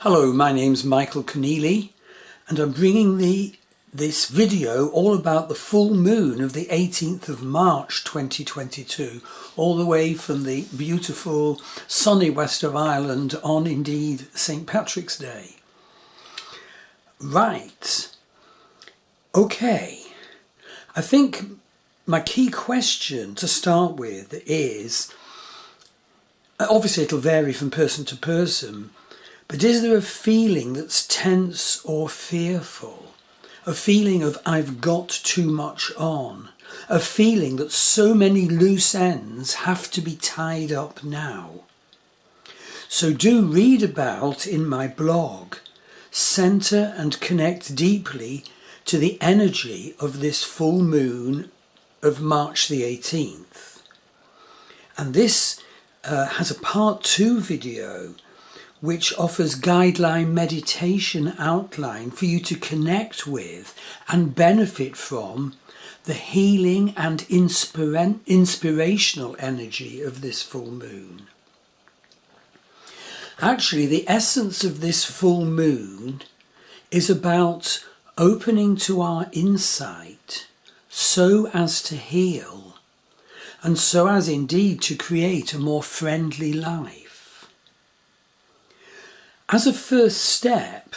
Hello, my name's Michael Conneely, and I'm bringing this video all about the full moon of the 18th of March 2022, all the way from the beautiful sunny west of Ireland on indeed St. Patrick's Day. Right, okay, I think my key question to start with is, obviously it'll vary from person to person, but is there a feeling that's tense or fearful? A feeling of I've got too much on? A feeling that so many loose ends have to be tied up now? So do read about in my blog, centre and connect deeply to the energy of this full moon of March the 18th. And this has a part 2 video which offers guideline meditation outline for you to connect with and benefit from the healing and inspirational energy of this full moon. Actually, the essence of this full moon is about opening to our insight so as to heal and so as indeed to create a more friendly life. As a first step,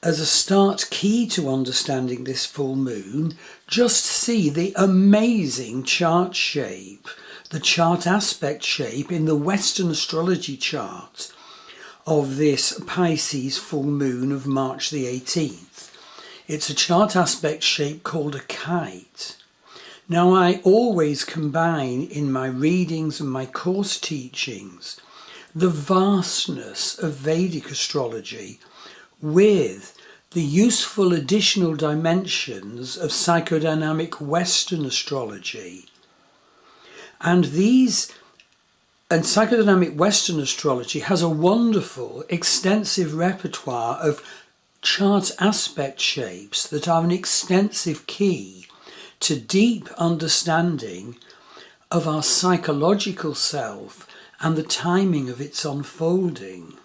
as a start key to understanding this full moon, just see the amazing chart shape, the chart aspect shape in the Western astrology chart of this Pisces full moon of March the 18th. It's a chart aspect shape called a kite. Now, I always combine in my readings and my course teachings the vastness of Vedic astrology with the useful additional dimensions of psychodynamic Western astrology. And psychodynamic Western astrology has a wonderful, extensive repertoire of chart aspect shapes that are an extensive key to deep understanding of our psychological self and the timing of its unfolding.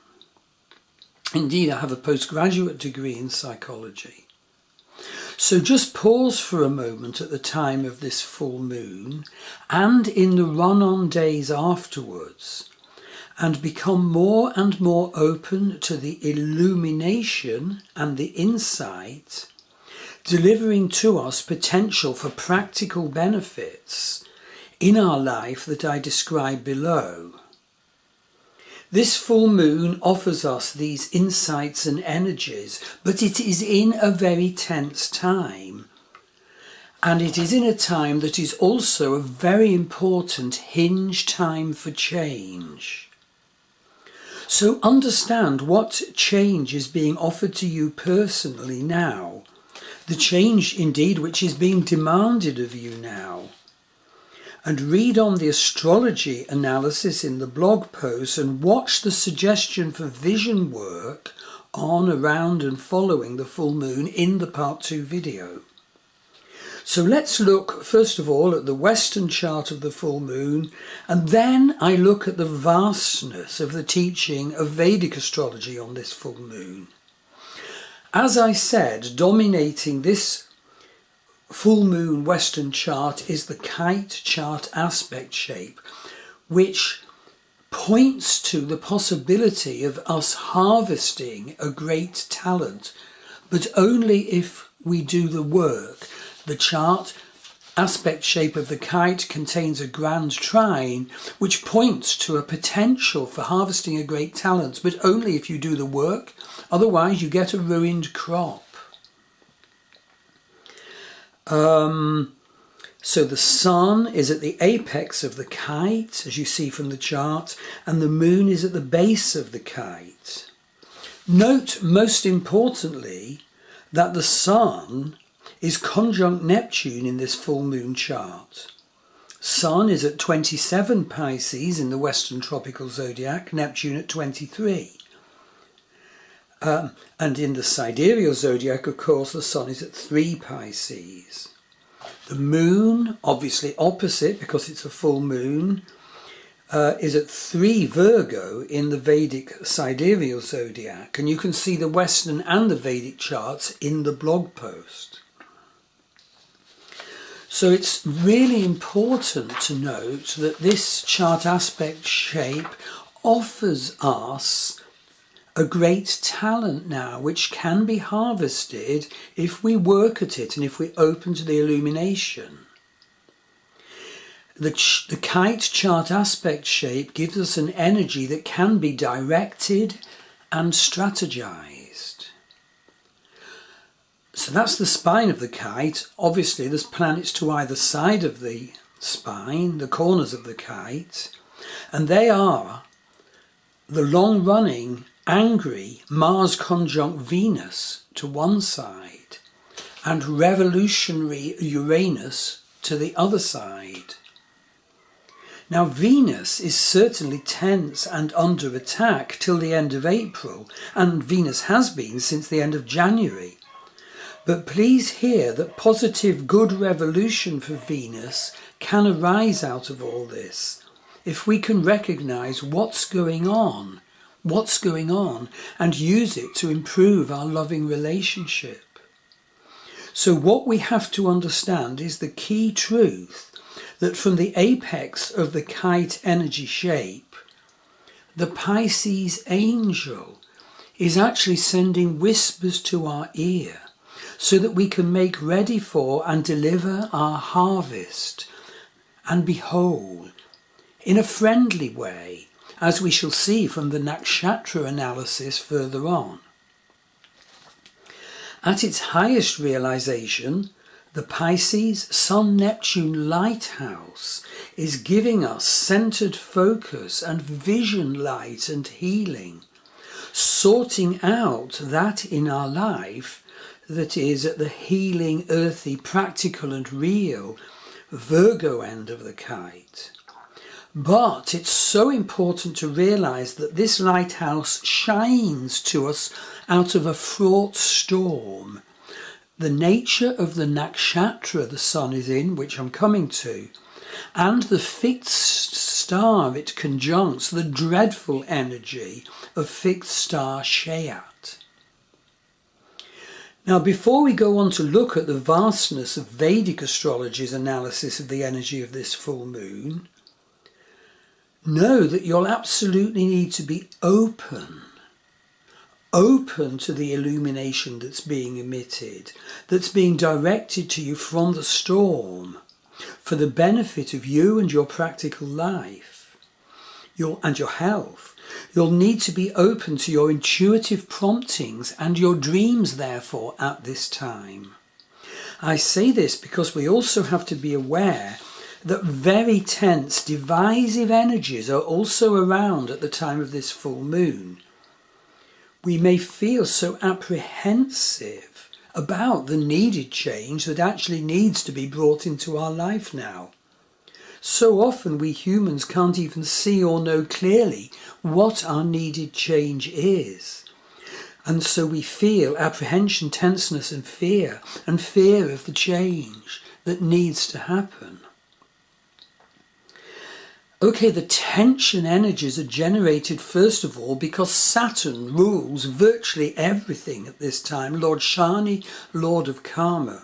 Indeed, I have a postgraduate degree in psychology. So just pause for a moment at the time of this full moon and in the run-on days afterwards, and become more and more open to the illumination and the insight, delivering to us potential for practical benefits in our life that I describe below. This full moon offers us these insights and energies, but it is in a very tense time. And it is in a time that is also a very important hinge time for change. So understand what change is being offered to you personally now. The change, indeed, which is being demanded of you now. And read on the astrology analysis in the blog post and watch the suggestion for vision work on, around and following the full moon in the part 2 video. So let's look first of all at the Western chart of the full moon, and then I look at the vastness of the teaching of Vedic astrology on this full moon. As I said, dominating this full moon Western chart is the kite chart aspect shape, which points to the possibility of us harvesting a great talent, but only if we do the work. The chart aspect shape of the kite contains a grand trine, which points to a potential for harvesting a great talent, but only if you do the work. Otherwise, you get a ruined crop. So the sun is at the apex of the kite, as you see from the chart, and the moon is at the base of the kite. Note, most importantly, that the sun is conjunct Neptune in this full moon chart. Sun is at 27 Pisces in the Western tropical zodiac, Neptune at 23. And in the sidereal zodiac, of course, the sun is at 3 Pisces. The moon, obviously opposite because it's a full moon, is at 3 Virgo in the Vedic sidereal zodiac, and you can see the Western and the Vedic charts in the blog post. So it's really important to note that this chart aspect shape offers us a great talent now which can be harvested if we work at it and if we open to the illumination. The kite chart aspect shape gives us an energy that can be directed and strategized. So that's the spine of the kite. Obviously there's planets to either side of the spine, the corners of the kite, and they are the long-running, angry Mars conjunct Venus to one side and revolutionary Uranus to the other side. Now Venus is certainly tense and under attack till the end of April, and Venus has been since the end of January. But please hear that positive good revolution for Venus can arise out of all this if we can recognise what's going on, and use it to improve our loving relationship. So what we have to understand is the key truth that from the apex of the kite energy shape, the Pisces angel is actually sending whispers to our ear so that we can make ready for and deliver our harvest and be whole in a friendly way, as we shall see from the nakshatra analysis further on. At its highest realization, the Pisces Sun-Neptune lighthouse is giving us centered focus and vision light and healing, sorting out that in our life that is at the healing, earthy, practical and real Virgo end of the kite. But it's so important to realize that this lighthouse shines to us out of a fraught storm. The nature of the nakshatra the sun is in, which I'm coming to, and the fixed star it conjuncts, the dreadful energy of fixed star Shayat. Now, before we go on to look at the vastness of Vedic astrology's analysis of the energy of this full moon, know that you'll absolutely need to be open to the illumination that's being emitted, that's being directed to you from the storm for the benefit of you and your practical life and your health. You'll need to be open to your intuitive promptings and your dreams, therefore, at this time. I say this because we also have to be aware that very tense, divisive energies are also around at the time of this full moon. We may feel so apprehensive about the needed change that actually needs to be brought into our life now. So often we humans can't even see or know clearly what our needed change is. And so we feel apprehension, tenseness and fear of the change that needs to happen. Okay, the tension energies are generated first of all because Saturn rules virtually everything at this time, Lord Shani, Lord of Karma.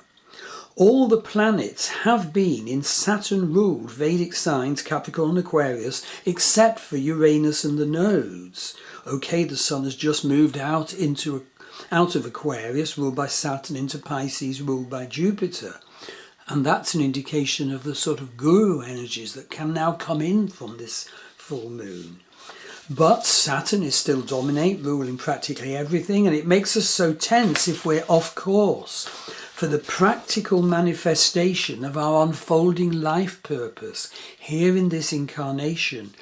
All the planets have been in Saturn-ruled Vedic signs, Capricorn, Aquarius, except for Uranus and the nodes. Okay, the Sun has just moved out of Aquarius, ruled by Saturn, into Pisces, ruled by Jupiter. And that's an indication of the sort of guru energies that can now come in from this full moon. But Saturn is still dominate, ruling practically everything, and it makes us so tense if we're off course for the practical manifestation of our unfolding life purpose here in this incarnation.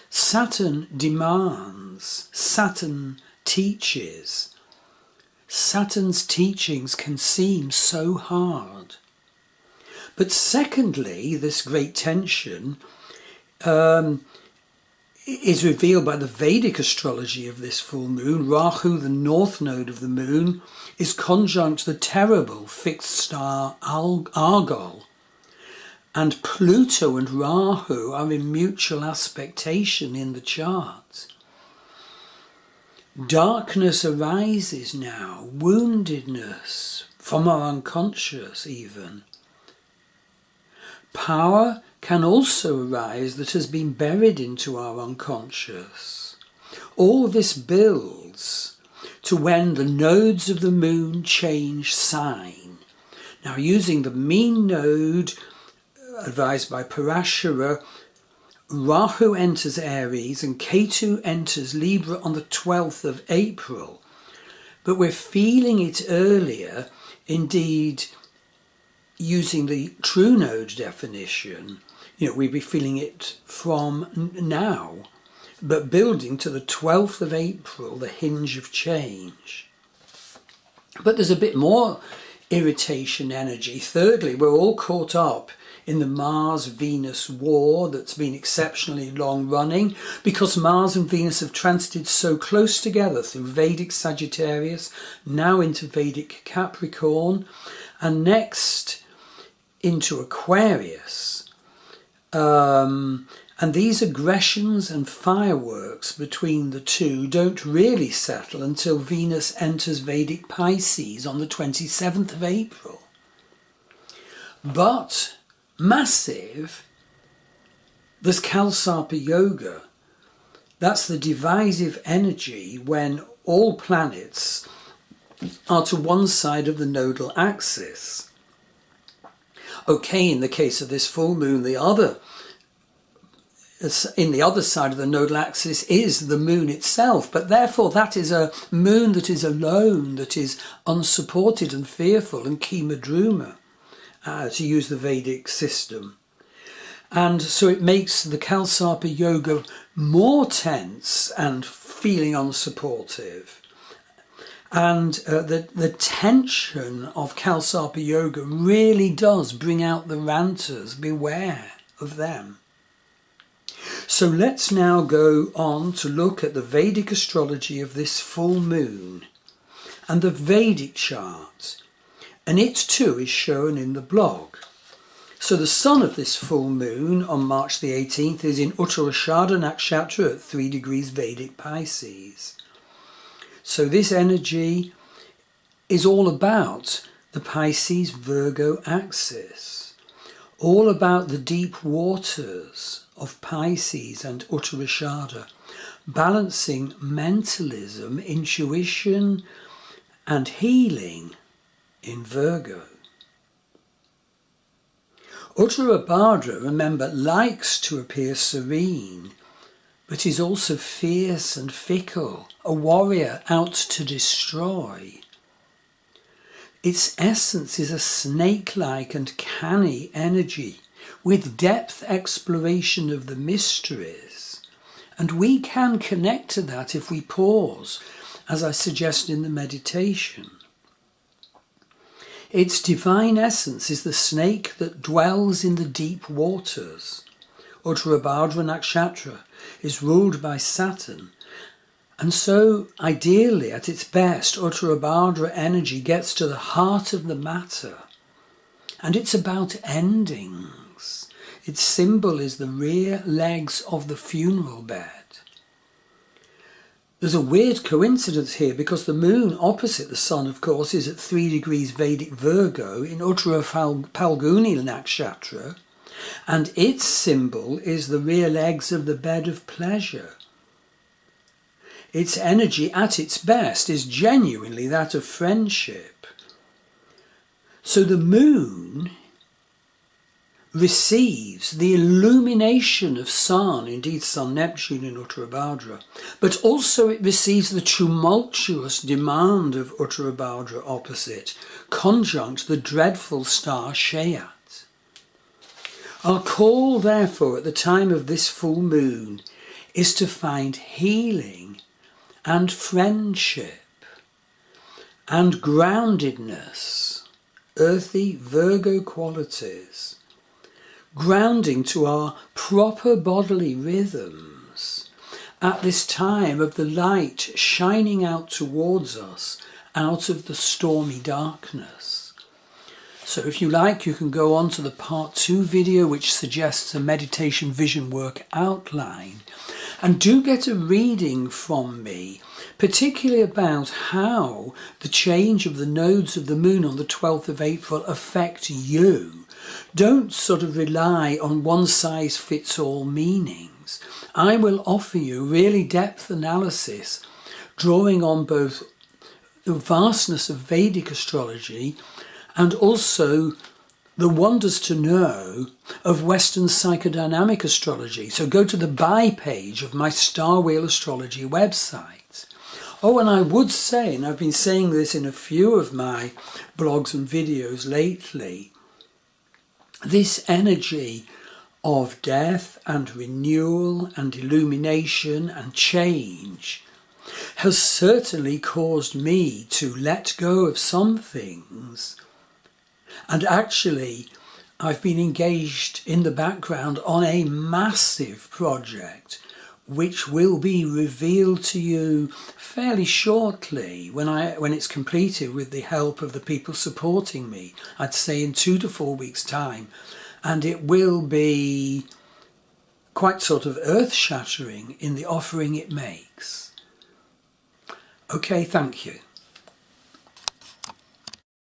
Saturn demands, Saturn teaches. Saturn's teachings can seem so hard. But secondly, this great tension is revealed by the Vedic astrology of this full moon. Rahu, the north node of the moon, is conjunct the terrible fixed star Argol. and Pluto and Rahu are in mutual aspectation in the chart. Darkness arises now, woundedness, from our unconscious even. Power can also arise that has been buried into our unconscious. All this builds to when the nodes of the moon change sign. Now, using the mean node advised by Parashara, Rahu enters Aries and Ketu enters Libra on the 12th of April. But we're feeling it earlier. Indeed, using the true node definition, we'd be feeling it from now, but building to the 12th of April, the hinge of change. But there's a bit more irritation energy. Thirdly, we're all caught up in the Mars-Venus war that's been exceptionally long running because Mars and Venus have transited so close together through Vedic Sagittarius, now into Vedic Capricorn, and next into Aquarius. And these aggressions and fireworks between the two don't really settle until Venus enters Vedic Pisces on the 27th of April. But massive, there's Kalsarpa Yoga. That's the divisive energy when all planets are to one side of the nodal axis. Okay, in the case of this full moon, in the other side of the nodal axis is the moon itself, but therefore that is a moon that is alone, that is unsupported and fearful and kimadruma, to use the Vedic system. And so it makes the Kalsarpa Yoga more tense and feeling unsupportive. And the tension of Kalsarpa Yoga really does bring out the ranters. Beware of them. So let's now go on to look at the Vedic astrology of this full moon and the Vedic chart. And it too is shown in the blog. So the sun of this full moon on March the 18th is in Uttarashadha Nakshatra at 3 degrees Vedic Pisces. So this energy is all about the Pisces-Virgo axis, all about the deep waters of Pisces and Uttarashadha, balancing mentalism, intuition and healing in Virgo. Uttarabhadra, remember, likes to appear serene, but is also fierce and fickle, a warrior out to destroy. Its essence is a snake-like and canny energy with depth exploration of the mysteries. And we can connect to that if we pause, as I suggest in the meditation. Its divine essence is the snake that dwells in the deep waters. Uttarabhadra Nakshatra is ruled by Saturn, and so ideally at its best Uttarabhadra energy gets to the heart of the matter, and it's about endings. Its symbol is the rear legs of the funeral bed. There's a weird coincidence here because the moon opposite the sun, of course, is at 3 degrees Vedic Virgo in Uttara Phalguni Nakshatra, and its symbol is the rear legs of the bed of pleasure. Its energy at its best is genuinely that of friendship. So the moon receives the illumination of Sun, indeed Sun Neptune in Uttarabhadra, but also it receives the tumultuous demand of Uttarabhadra opposite, conjunct the dreadful star Shayat. Our call, therefore, at the time of this full moon is to find healing and friendship and groundedness, earthy Virgo qualities, grounding to our proper bodily rhythms at this time of the light shining out towards us out of the stormy darkness. So if you like, you can go on to the part 2 video, which suggests a meditation vision work outline. And do get a reading from me, particularly about how the change of the nodes of the moon on the 12th of April affect you. Don't sort of rely on one-size-fits-all meanings. I will offer you really depth analysis, drawing on both the vastness of Vedic astrology and also the wonders to know of Western psychodynamic astrology. So go to the buy page of my Star Wheel Astrology website. Oh, and I would say, and I've been saying this in a few of my blogs and videos lately, this energy of death and renewal and illumination and change has certainly caused me to let go of some things. And actually, I've been engaged in the background on a massive project which will be revealed to you fairly shortly when it's completed with the help of the people supporting me. I'd say in 2 to 4 weeks' time. And it will be quite sort of earth-shattering in the offering it makes. Okay, thank you.